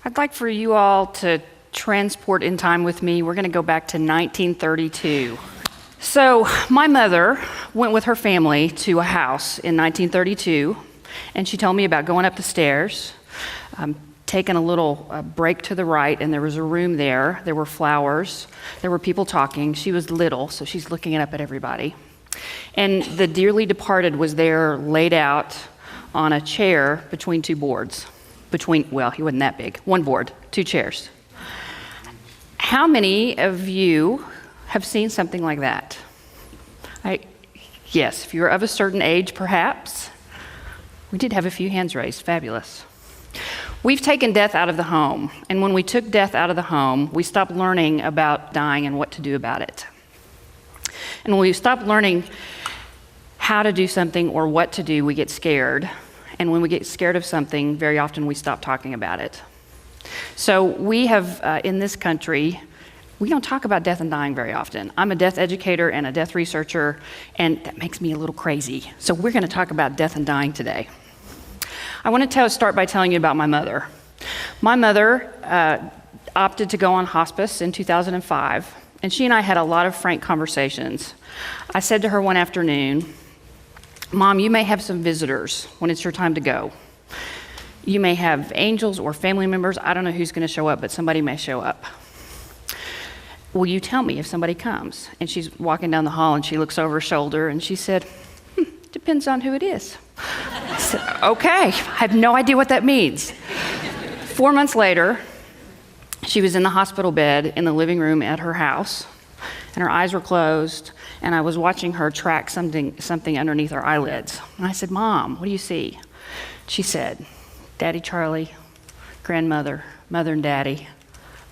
I'd like for you all to transport in time with me. We're going to go back to 1932. So my mother went with her family to a house in 1932, and she told me about going up the stairs, taking a little break to the right, and there was a room there. There were flowers. There were people talking. She was little, so she's looking up at everybody. And the dearly departed was there laid out on a chair between two boards. Well, he wasn't that big. One board, two chairs. How many of you have seen something like that? Yes, if you're of a certain age, perhaps. We did have a few hands raised. Fabulous. We've taken death out of the home, and when we took death out of the home, we stopped learning about dying and what to do about it. And when we stop learning how to do something or what to do, we get scared. And when we get scared of something, very often we stop talking about it. So we have, in this country, we don't talk about death and dying very often. I'm a death educator and a death researcher, and that makes me a little crazy. So we're going to talk about death and dying today. I want to start by telling you about my mother. My mother opted to go on hospice in 2005, and she and I had a lot of frank conversations. I said to her one afternoon, "Mom, you may have some visitors when it's your time to go. You may have angels or family members. I don't know who's going to show up, but somebody may show up. Will you tell me if somebody comes?" And she's walking down the hall, and she looks over her shoulder, and she said, "Depends on who it is." I said, "Okay, I have no idea what that means." 4 months later, she was in the hospital bed in the living room at her house, and her eyes were closed, and I was watching her track something underneath her eyelids. And I said, "Mom, what do you see?" She said, "Daddy Charlie, grandmother, mother and daddy,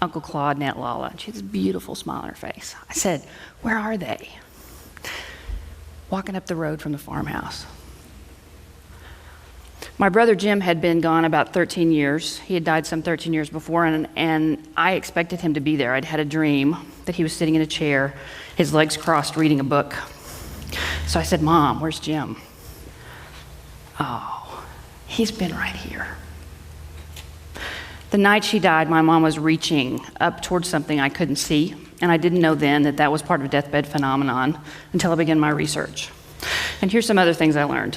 Uncle Claude and Aunt Lala." And she had this beautiful smile on her face. I said, "Where are they?" "Walking up the road from the farmhouse." My brother Jim had been gone about 13 years. He had died some 13 years before, and I expected him to be there. I'd had a dream that he was sitting in a chair, his legs crossed, reading a book. So I said, "Mom, where's Jim?" "Oh, he's been right here." The night she died, my mom was reaching up towards something I couldn't see, and I didn't know then that that was part of a deathbed phenomenon until I began my research. And here's some other things I learned.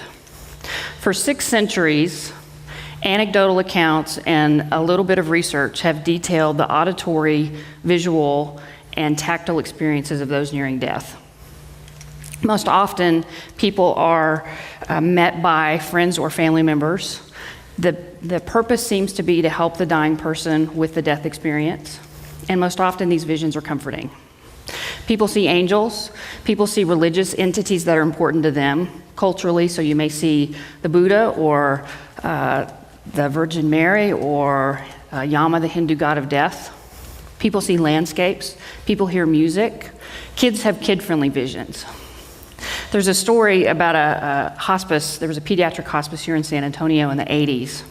For 6 centuries, anecdotal accounts and a little bit of research have detailed the auditory, visual, and tactile experiences of those nearing death. Most often, people are met by friends or family members. The purpose seems to be to help the dying person with the death experience, and most often these visions are comforting. People see angels, people see religious entities that are important to them culturally, so you may see the Buddha or the Virgin Mary or Yama, the Hindu god of death. People see landscapes, people hear music. Kids have kid-friendly visions. There's a story about a hospice. There was a pediatric hospice here in San Antonio in the 80s.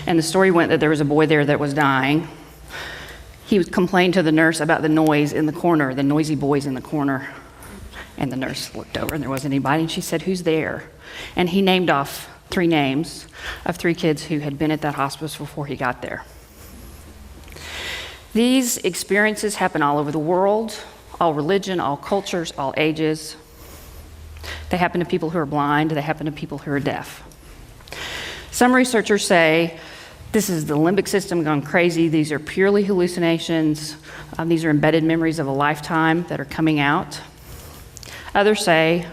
And the story went that there was a boy there that was dying. He complained to the nurse about the noise in the corner, the noisy boys in the corner. And the nurse looked over and there wasn't anybody, and she said, "Who's there?" And he named off 3 names of 3 kids who had been at that hospice before he got there. These experiences happen all over the world, all religion, all cultures, all ages. They happen to people who are blind, they happen to people who are deaf. Some researchers say this is the limbic system gone crazy. These are purely hallucinations. These are embedded memories of a lifetime that are coming out. Others say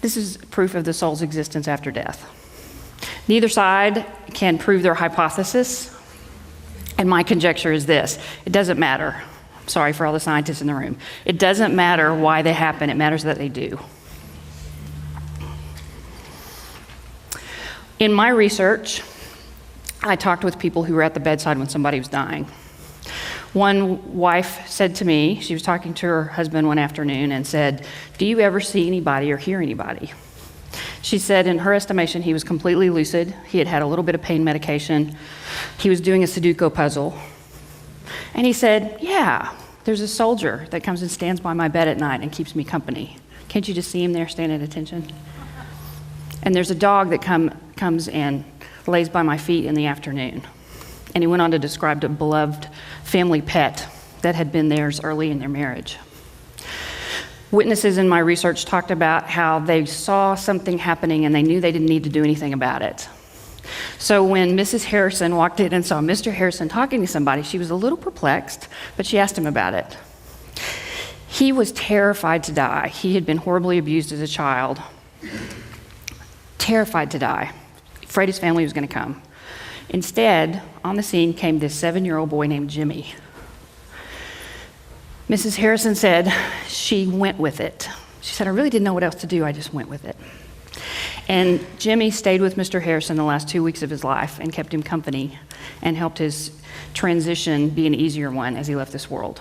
this is proof of the soul's existence after death. Neither side can prove their hypothesis, and my conjecture is this: it doesn't matter. I'm sorry for all the scientists in the room. It doesn't matter why they happen, it matters that they do. In my research, I talked with people who were at the bedside when somebody was dying. One wife said to me, she was talking to her husband one afternoon and said, "Do you ever see anybody or hear anybody?" She said in her estimation he was completely lucid. He had had a little bit of pain medication. He was doing a Sudoku puzzle. And he said, "Yeah, there's a soldier that comes and stands by my bed at night and keeps me company. Can't you just see him there standing at attention? And there's a dog that comes and lays by my feet in the afternoon." And he went on to describe a beloved family pet that had been theirs early in their marriage. Witnesses in my research talked about how they saw something happening and they knew they didn't need to do anything about it. So when Mrs. Harrison walked in and saw Mr. Harrison talking to somebody, she was a little perplexed, but she asked him about it. He was terrified to die. He had been horribly abused as a child. Terrified to die. Afraid his family was going to come. Instead, on the scene came this 7-year-old boy named Jimmy. Mrs. Harrison said she went with it. She said, I really didn't know what else to do, I just went with it. And Jimmy stayed with Mr. Harrison the last 2 weeks of his life and kept him company and helped his transition be an easier one as he left this world.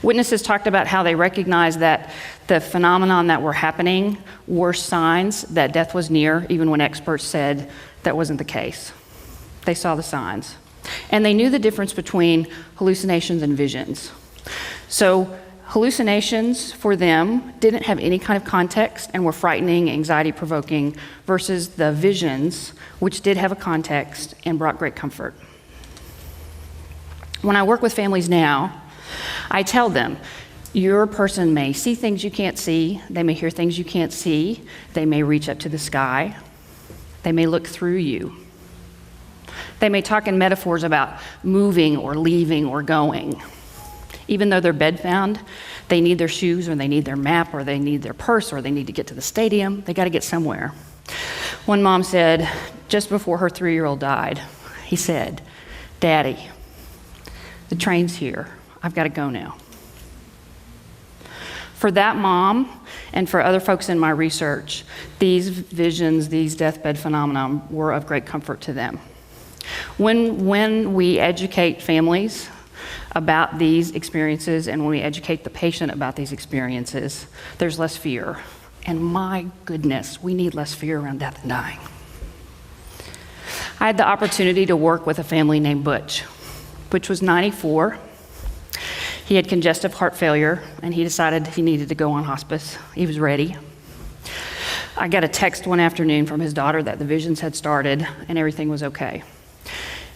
Witnesses talked about how they recognized that the phenomenon that were happening were signs that death was near, even when experts said that wasn't the case. They saw the signs. And they knew the difference between hallucinations and visions. So hallucinations for them didn't have any kind of context and were frightening, anxiety-provoking, versus the visions, which did have a context and brought great comfort. When I work with families now, I tell them, your person may see things you can't see, they may hear things you can't see, they may reach up to the sky, they may look through you. They may talk in metaphors about moving or leaving or going. Even though they're bedbound, they need their shoes or they need their map or they need their purse or they need to get to the stadium. They got to get somewhere. One mom said, just before her 3-year-old died, he said, Daddy, the train's here. I've got to go now. For that mom and for other folks in my research, these visions, these deathbed phenomena were of great comfort to them. When we educate families about these experiences and when we educate the patient about these experiences, there's less fear. And my goodness, we need less fear around death and dying. I had the opportunity to work with a family named Butch. Butch was 94. He had congestive heart failure, and he decided he needed to go on hospice. He was ready. I got a text one afternoon from his daughter that the visions had started and everything was okay.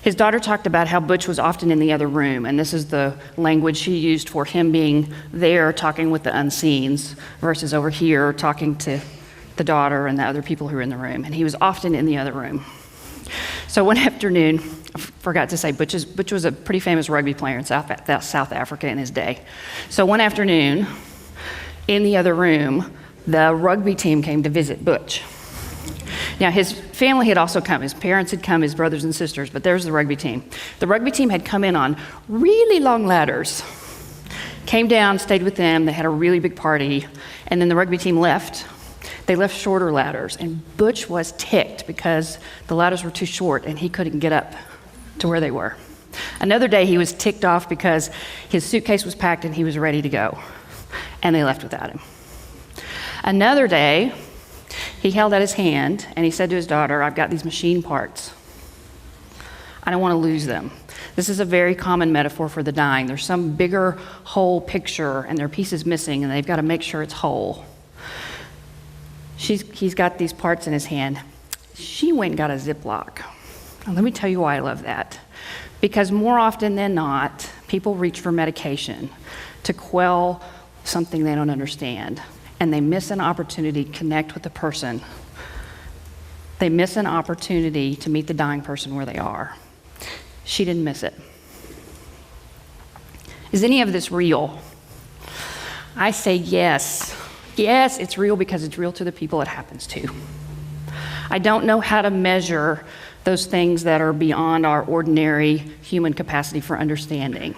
His daughter talked about how Butch was often in the other room, and this is the language she used for him being there talking with the unseens versus over here talking to the daughter and the other people who were in the room, and he was often in the other room. So one afternoon, I forgot to say, Butch was a pretty famous rugby player in South Africa in his day. So one afternoon, in the other room, the rugby team came to visit Butch. Now, his family had also come. His parents had come, his brothers and sisters, but there's the rugby team. The rugby team had come in on really long ladders, came down, stayed with them, they had a really big party, and then the rugby team left. They left shorter ladders, and Butch was ticked because the ladders were too short and he couldn't get up to where they were. Another day, he was ticked off because his suitcase was packed and he was ready to go, and they left without him. Another day, he held out his hand and he said to his daughter, I've got these machine parts. I don't want to lose them. This is a very common metaphor for the dying. There's some bigger whole picture and there are pieces missing and they've got to make sure it's whole. He's got these parts in his hand. She went and got a Ziploc. And let me tell you why I love that. Because more often than not, people reach for medication to quell something they don't understand. And they miss an opportunity to connect with the person. They miss an opportunity to meet the dying person where they are. She didn't miss it. Is any of this real? I say yes. Yes, it's real because it's real to the people it happens to. I don't know how to measure those things that are beyond our ordinary human capacity for understanding.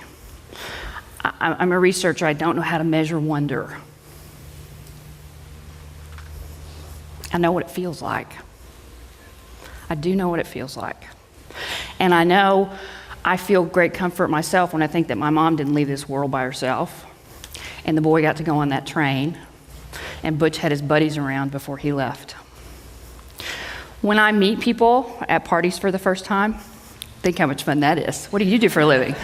I'm a researcher. I don't know how to measure wonder. I know what it feels like. I do know what it feels like. And I know I feel great comfort myself when I think that my mom didn't leave this world by herself, and the boy got to go on that train, and Butch had his buddies around before he left. When I meet people at parties for the first time, think how much fun that is. What do you do for a living?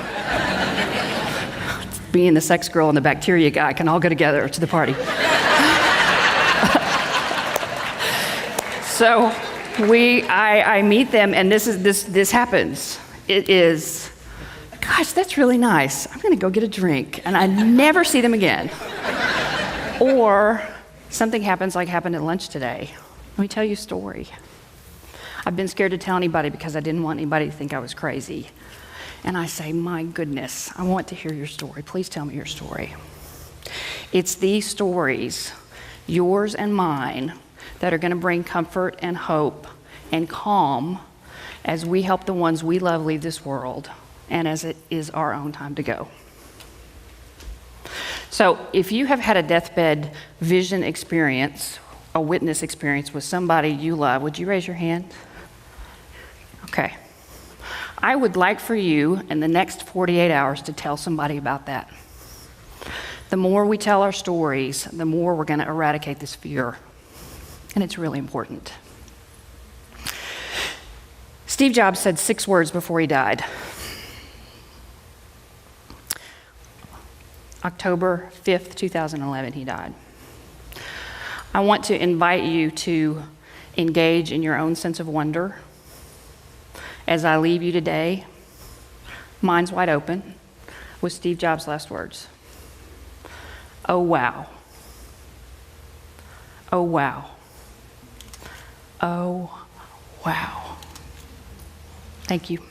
Being the sex girl and the bacteria guy can all go together to the party. So I meet them, and this happens. it is, gosh, that's really nice. I'm going to go get a drink, and I never see them again. Or something happens like happened at lunch today. Let me tell you a story. I've been scared to tell anybody because I didn't want anybody to think I was crazy. And I say, my goodness, I want to hear your story. Please tell me your story. It's these stories, yours and mine, that are going to bring comfort and hope and calm as we help the ones we love leave this world and as it is our own time to go. So if you have had a deathbed vision experience, a witness experience with somebody you love, would you raise your hand? Okay. I would like for you in the next 48 hours to tell somebody about that. The more we tell our stories, the more we're going to eradicate this fear. And it's really important. Steve Jobs said 6 words before he died. October 5th, 2011, he died. I want to invite you to engage in your own sense of wonder. As I leave you today, minds wide open, with Steve Jobs' last words. Oh, wow. Oh, wow. Oh, wow. Thank you.